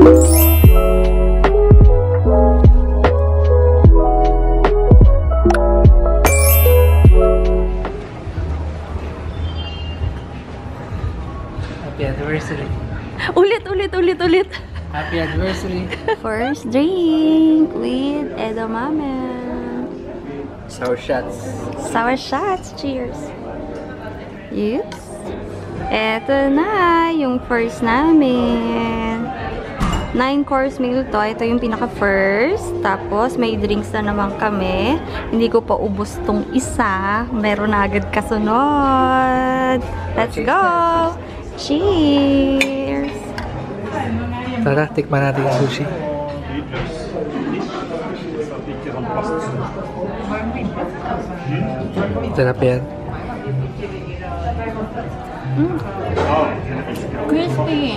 Happy anniversary. Ulit. Happy anniversary. First drink with edamame. Sour shots. Sour shots. Cheers. Yes. Eto na yung first namin. 9-course meal to. Ito yung pinaka-first. Tapos, may drinks na naman kami. Hindi ko pa ubos tong isa. Meron na agad kasunod. Let's go! Cheers! Tara, tikman natin yung sushi. Sarap yan. Crispy!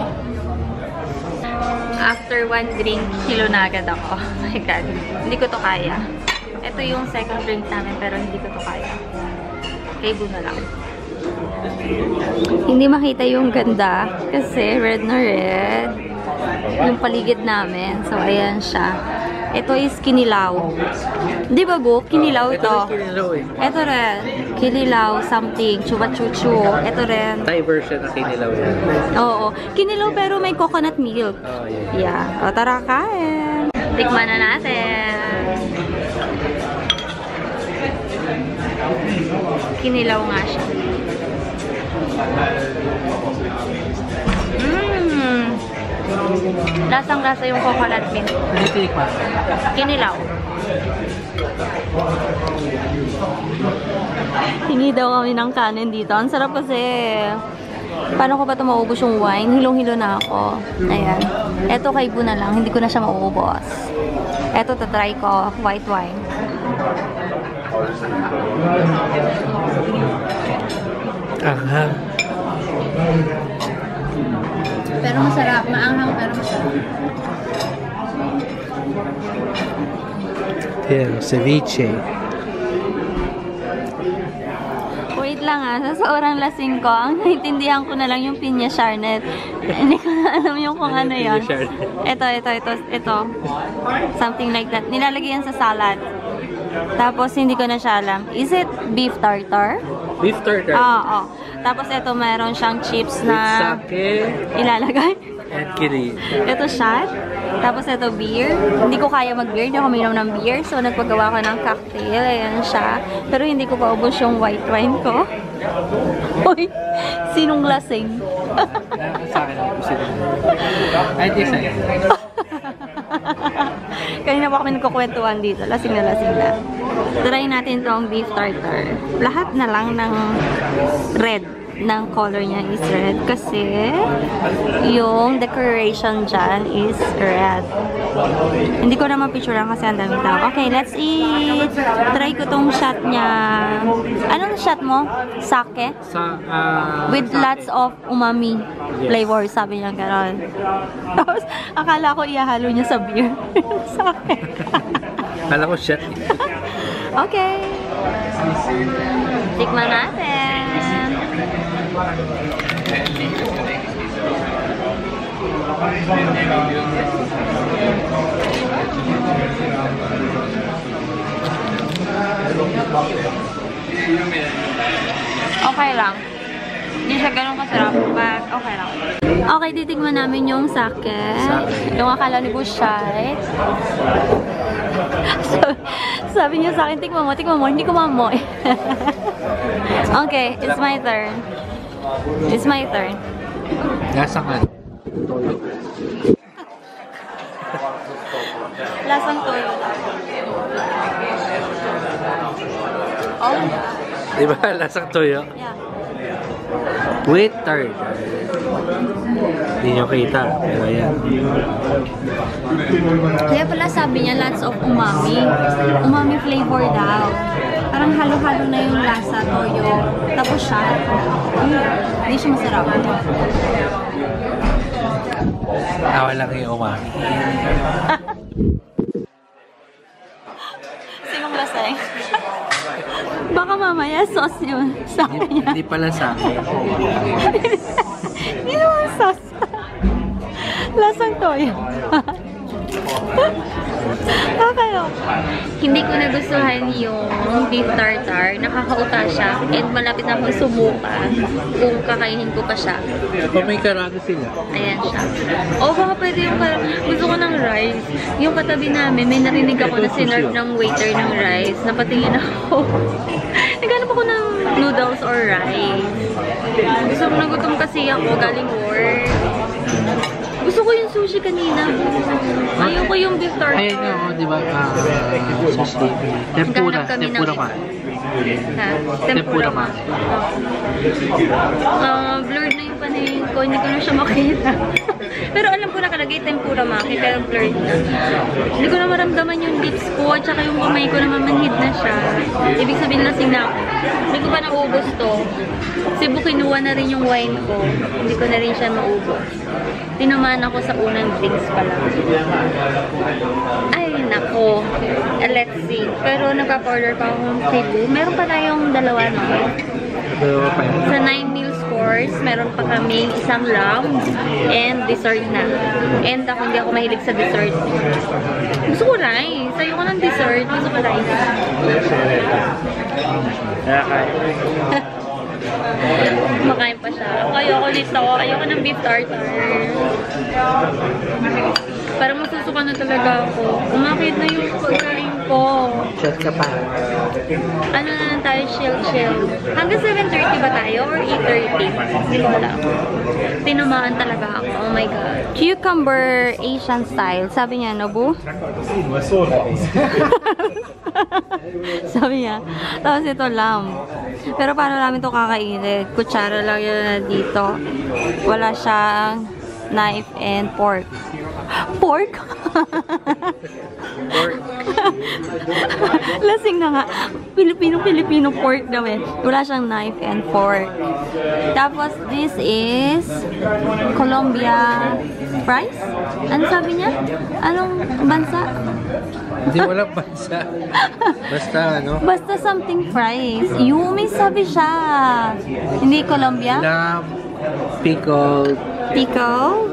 After one drink, kilo na agad ako. Oh my God. Hindi ko to kaya. Ito yung second drink namin, pero hindi ko to kaya. Kay Buno lang. Hindi makita yung ganda kasi red na red yung paligid namin. So, ayan siya. Ito is kinilaw. Di ba, Gu? Kinilaw ito. Ito kinilaw eh. Ito rin. Kinilaw something. Chupa-chuchu. Ito rin. Thai version na kinilaw yan. Oo. Kinilaw pero may coconut milk. Oh, Yeah. O, tara, kain. Tikman na natin. Kinilaw nga siya. Lasang-lasa yung coconut milk. Hindi tinikman. Kinilaw. Hingi daw kami ng kanin dito. Ang sarap kasi. Paano ko ba ito maubos yung wine? Hilong-hilo na ako. Ayan. Ito kay Bu na lang. Hindi ko na siya maubos. Ito, tatry ko. White wine. Anghang. Pero masarap. Maanghang pero masarap. Yan, ceviche. Wait lang sa sobrang lasing ko, ang naintindihan ko na lang yung pinya charnet. Hindi ko na alam yung kung ano yun. Ito. Something like that. Nilalagay yan sa salad. Tapos hindi ko na siya alam. Is it beef tartar? Beef tartar. Oo. Tapos ito meron siyang chips na sake ilalagay. and kiri. Ito shot. Tapos ito beer. Hindi ko kaya mag-beer. Hindi ako minom ng beer. So nagpagawa ko ng cocktail. Ayan siya. Pero hindi ko pa ubos yung white wine ko. Uy! Sinong lasing? Sa akin ako sila. Ay, di sa'yo. Kanina pa kami nagkukwentuhan dito. Lasing na. Try natin tong beef tartar. Lahat na lang ng red. Ng color niya is red. Kasi yung decoration dyan is red. Hindi ko naman picturean kasi ang dami tao. Okay, let's eat. Try ko tong shot niya. Anong shot mo? Sake? With lots of umami flavor, sabi niya gano'n. Tapos, akala ko ihahalo niya sa beer. Sake. Kala ko shot. Okay. Tikman natin. Okay lang. Hindi siya ganun kasarap, but okay lang. Okay, titigman namin yung sake. Yung akala ni Bushay. Sabi niya sa akin, tikman mo. Hindi ko mamoy. Okay, it's my turn. Lasang ano? Toyo. Lasang toyo. Oh. Diba? Lasang toyo? Yeah. With tartar. Hindi nyo kita. Pero yan. Kaya pala sabi niya lots of umami. Umami flavor daw. Parang halo-halo na yung lasa, toyo. Tapos siya. Hindi siya masarap. Wala kang umami. Sinong laseng? Baka mamaya sauce yun. Sa kanya. Hindi pala sa akin. Hindi naman sauce. Lasang toyo. Okay. Hindi ko nagustuhan yung beef tartar. Nakakauta siya. And malapit na akong sumuka kung kakainin ko pa siya. Kung may karami sila. Ayan siya. O baka pwede yung gusto ko ng rice. Yung katabi namin, may narinig ako na sinerve ng waiter ng rice. Napatingin ako. Naghanap ako ng noodles or rice. Gusto ko nagutom kasi ako galing work. Gusto ko yung sushi kanina. Ayoko yung beef tartar. Ayun nga, di ba? Sushi. Tempura. Tempura ma. Ha? Tempura ma. Blurred na yung paningin ko. Hindi ko na siya makita. Pero alam ko nakalagay tempura maki, pero blurred na. Hindi ko na maramdaman yung lips ko at saka yung kamay ko na mamanhid na siya. Ibig sabihin lasing na ako. Hindi ko pa naubos to. Cebu kinuha na rin yung wine ko. Hindi ko na rin siya maubos. Tinamaan ako sa unang drinks pa lang. Ay, nako. Let's see. Pero nagpa-order pa akong Cebu. Meron pa tayong dalawa no? Sa 9 meals course, meron pa kaming isang lamb and dessert na. And ako hindi ako mahilig sa dessert. Gusto ko rice. Ayoko ng dessert. Gusto ko rice. Makain pa siya. Ayoko nito. Ayoko ng beef tartar. Parang masusuka na talaga ako. Umakit na yung pagkain ko. Chat ka pa. Ano na lang tayo, chill. Hanggang 7:30 ba tayo? Or 8:30? Hindi ko alam. Tinamaan talaga ako. Oh my God. Cucumber Asian style. Sabi niya, Nobu? Sabi niya. Tapos ito lamb. Pero paano namin ito kakainin? Kutsara lang yun dito. Wala siyang knife and pork. Pork? Pork. Lasing na nga. Filipino pork daw eh. Wala siyang knife and fork. Tapos, this is Colombia fries? Ano sabi niya? Anong bansa? Hindi walang bansa. Basta ano? Basta something fries. Yumi sabi siya. Hindi Colombia? Lamb, pickled. Pickle,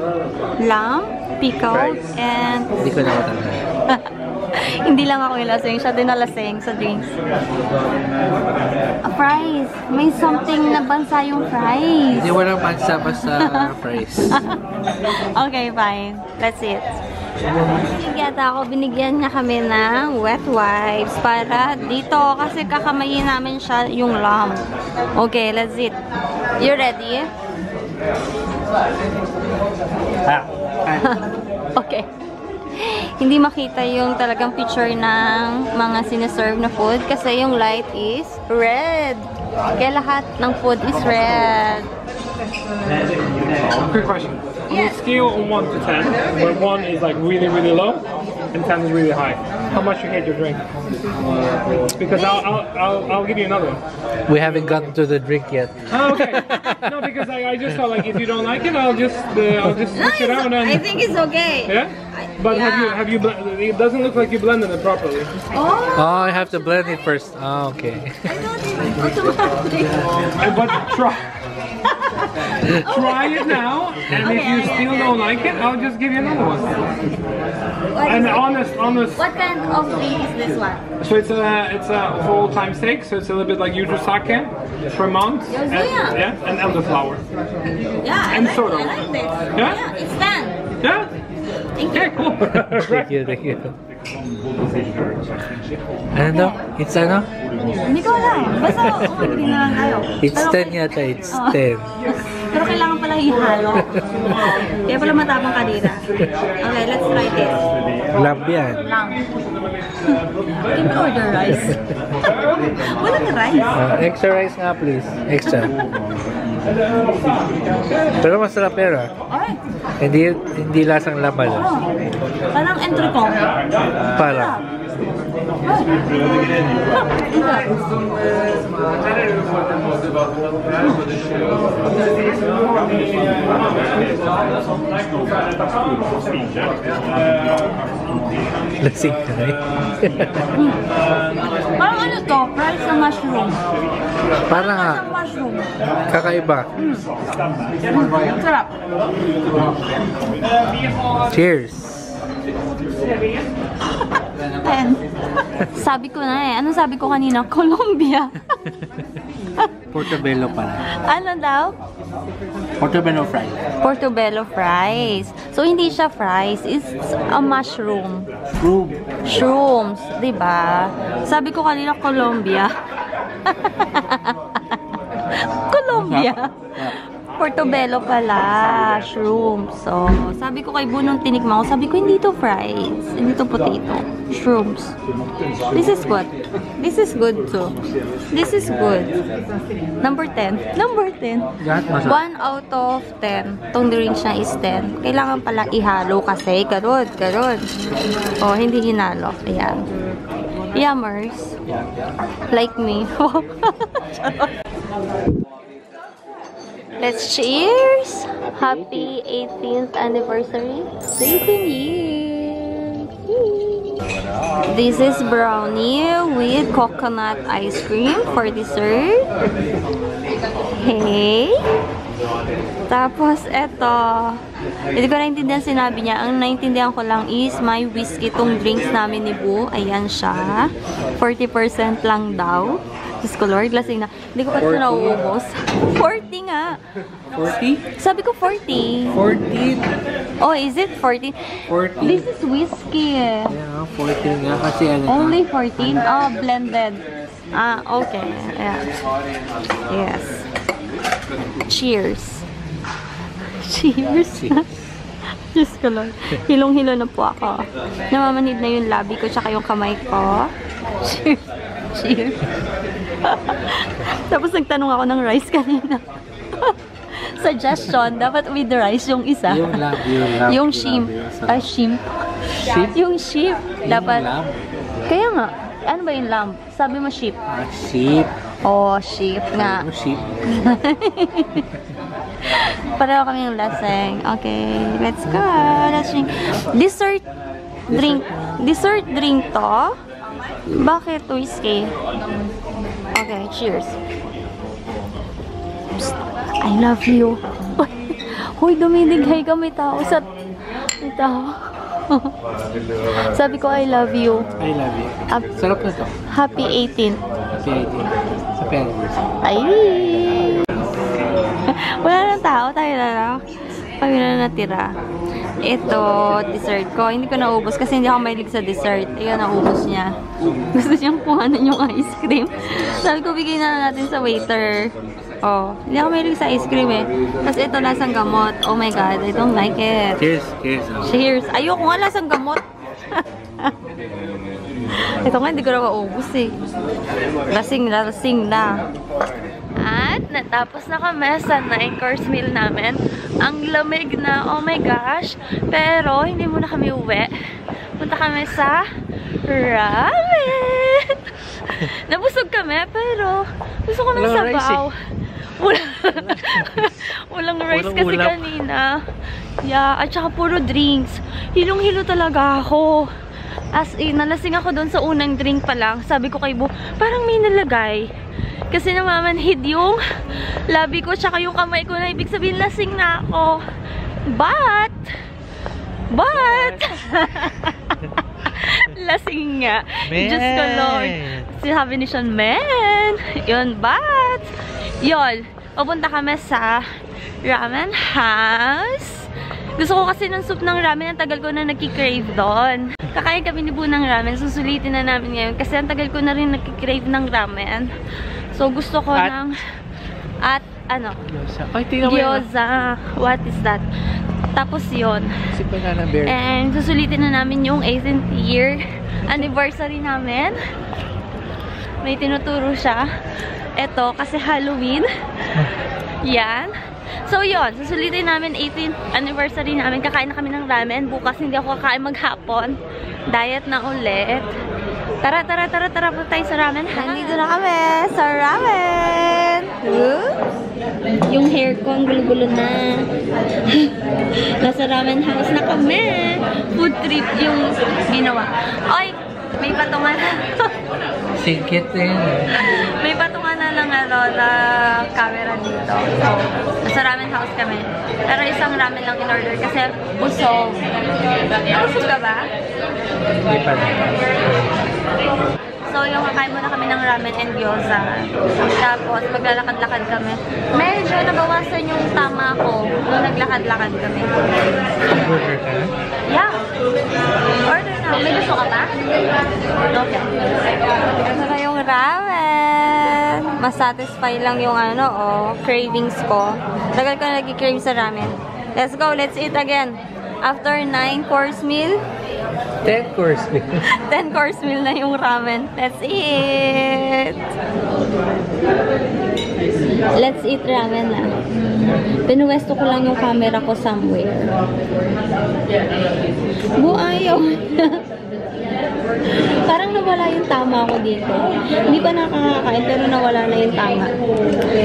lamb, pickled, and... Hindi ko na matanda. Hindi lang ako yung lasing. Siya din na lasing sa drinks. Fries. May something na bansa yung fries. Hindi walang bansa, basta fries. Okay, fine. Let's eat. Binigyan niya kami ng wet wipes para dito kasi kakamayin namin siya yung lamb. Okay, let's eat. You ready? Okay. Hindi makita yung talagang picture ng mga sineserve na food kasi yung light is red. Kaya lahat ng food is red. Quick question. On a scale of 1 to 10, where 1 is like really, really low and 10 is really high, how much you hate your drink? Because I'll give you another one. We haven't gotten to the drink yet. Oh, okay. No, because I just thought like if you don't like it, I'll just switch it out and. I think it's okay. Yeah. But Yeah. have you it doesn't look like you blended it properly. Oh, I have to blend it first. Oh, okay. Automatic. But try it now, and if you still don't like it, I'll just give you another one. And honest. What kind of drink is this one? So it's a full time steak, so it's a little bit like yuzu sake, Fremont, and, yeah. and elderflower. Yeah, And sort of. I like this. Yeah? It's done. Yeah. Thank you. Yeah, cool. Thank you, thank you. Ano daw? It's ano? Hindi ko alam. Basta umagri na lang tayo. It's Pero 10 yata, it's Oo. 10. Pero kailangan pala ihalo. Kaya pala matapang kanina. Okay, let's try this. Lamb yan. Lang. Can we order rice? Walang rice. Extra rice nga please. Extra. Pero masarap yan ah. Alright. Hindi lasang laman ah. Oh. Parang entrecom. Parang. Lasing ka na Parang ano to? Fries na mushroom. Parang nga, Mushroom. kakaiba. Sarap. Cheers! And, sabi ko na eh. Anong sabi ko kanina? Colombia. Portobello pala. Ano daw? Portobello fries. Portobello fries. So, hindi siya fries. It's a mushroom. Shrooms. Diba? Sabi ko kanina, Colombia. Colombia. Portobello pala. Shrooms. So, sabi ko kay Bunong tinikman ko, sabi ko, hindi to fries. Hindi to potato. Shrooms. This is good. This is good too. This is good. Number 10. Number 10. 1 out of 10. Tong drink siya is 10. Kailangan pala ihalo kasi. Ganun. Oh, hindi hinalo. Ayan. Yummers. Like me. Let's cheers! Happy 18th anniversary. 18 years! This is brownie with coconut ice cream for dessert. Hey! Tapos, eto. Hindi ko naintindihan sinabi niya. Ang naintindihan ko lang is may whiskey tong drinks namin ni Boo. Ayan siya. 40% lang daw. Diyos ko Lord, lasing na. Hindi ko pa ito nauubos. 40 nga. 40? Sabi ko 40. 40? Oh, is it 40? 40. This is whiskey eh. Yeah, 40 nga kasi ano. Only 14? Oh, blended. Ah, okay. Yeah. Yes. Cheers. Cheers. Diyos ko Lord. Hilong-hilo na po ako. Namamanid na yung labi ko tsaka yung kamay ko. Cheers. Cheers. Tapos nagtanong ako ng rice kanina. Suggestion, dapat with rice yung isa. Yung lamb. Yung shrimp. Shrimp. Sheep? Yung sheep. Dapat. Lamb? Kaya nga. Ano ba yung lamb? Sabi mo sheep. Sheep. Oh, sheep nga. Sheep. Pareho kami yung laseng. Okay, let's go. Let's drink. Dessert drink. Dessert drink to. Bakit whiskey? Okay, cheers. Psst. I love you. Hoy, dumidighay ka. May tao sa... May tao. Sabi ko, I love you. I love you. Sarap na to. Happy 18th. Happy 18. Sa Paris. Ay! Wala nang tao. Tayo na lang. Kami na natira. Ito, dessert ko. Hindi ko naubos kasi hindi ako mahilig sa dessert. Ayan, naubos niya. Gusto niyang kuhanan yung ice cream. Sabi ko, bigay na natin sa waiter. Oh, hindi ako mahilig sa ice cream eh. Kasi ito, lasang gamot. Oh my God, I don't like it. Cheers. Cheers. Cheers. Ayoko nga, lasang gamot. Ito nga, hindi ko na maubos eh. Lasing na. At natapos na kami sa 9-course meal namin. Ang lamig na, oh my gosh. Pero hindi muna kami uwi. Punta kami sa ramen. Nabusog kami, pero gusto ko ng sabaw. Walang rice kasi kanina. Yeah, at saka puro drinks. Hilong-hilo talaga ako. As in, nalasing ako doon sa unang drink pa lang. Sabi ko kay Bu, parang may nalagay. Kasi namamanhid yung labi ko tsaka yung kamay ko na ibig sabihin lasing na ako. But lasing nga. Diyos ko Lord. Sabi ni Sean, man. Yun, but yun, papunta kami sa ramen house. Gusto ko kasi ng soup ng ramen. Ang tagal ko na nagkikrave doon. Kakain kami ni Bu ng ramen. Susulitin na namin ngayon. Kasi ang tagal ko na rin nagkikrave ng ramen. So, gusto ko ng... At, ano? Gyoza. What is that? Tapos yun. And, susulitin na namin yung 18th year anniversary namin. May tinuturo siya. Ito, kasi Halloween. Yan. So, yun. Susulitin namin 18th anniversary namin. Kakain na kami ng ramen. Bukas hindi ako kakain maghapon. Diet na ulit. Tara, tara, tara, tara po tayo sa ramen. Nandito na kami sa ramen. Yung hair ko, ang gulo-gulo na. Nasa ramen house na kami. Food trip yung ginawa. Oy, may patungan na. Sikit eh. May patungan na ng na camera dito. So, nasa ramen house kami. Pero isang ramen lang in-order kasi busog. Busog ka ba? Hindi pa na. So, yung kakain muna kami ng ramen and gyoza. Tapos, maglalakad-lakad kami. Medyo nabawasan yung tama ko nung naglakad-lakad kami. Burger ka na? Yeah. Order na. May gusto ka ba? Okay. Ito na yung ramen. Masatisfy lang yung cravings ko. Tagal ko na nag-crave sa ramen. Let's go. Let's eat again. After 9-course meal, 10 course meal. 10 course meal na yung ramen. Let's eat! Let's eat ramen na. Pinuwesto ko lang yung camera ko somewhere. Ayaw. Parang nawala yung tama ko dito. Hindi pa nakakakain pero nawala na yung tama.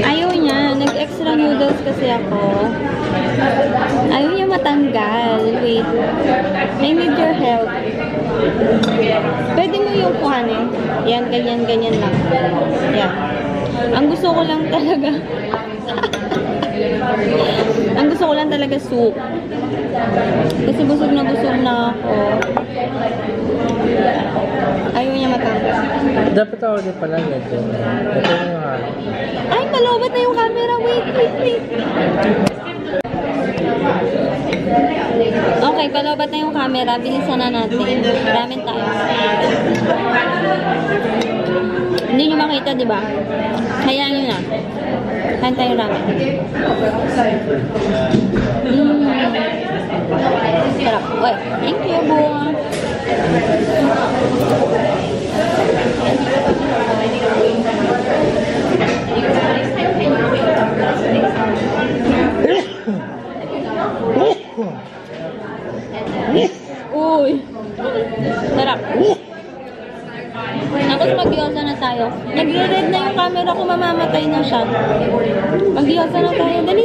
Ayaw niya. Nag-extra noodles kasi ako. Ayaw niya matanggal. Wait. I need your help. Pwede mo yung kuhanin. Yan, ganyan, ganyan lang. Yan. Ang gusto ko lang talaga ang gusto ko lang talaga soup. Kasi busog na ako. Ayaw niya matanggal. Dapat ako din pala ganito. Ito yung Ay, nalobat na yung camera. Wait. Okay, palobat na yung camera. Bilisan na natin. Ramen tayo. Hindi nyo makita, di ba? Hayaan nyo na. Kain tayo ramen. Sarap. Oy, thank you, buong. Uy. Sarap. Tapos mag-gyoza na tayo. Nagre-red na yung camera ko, mamamatay na siya. Mag-gyoza na tayo. Dali.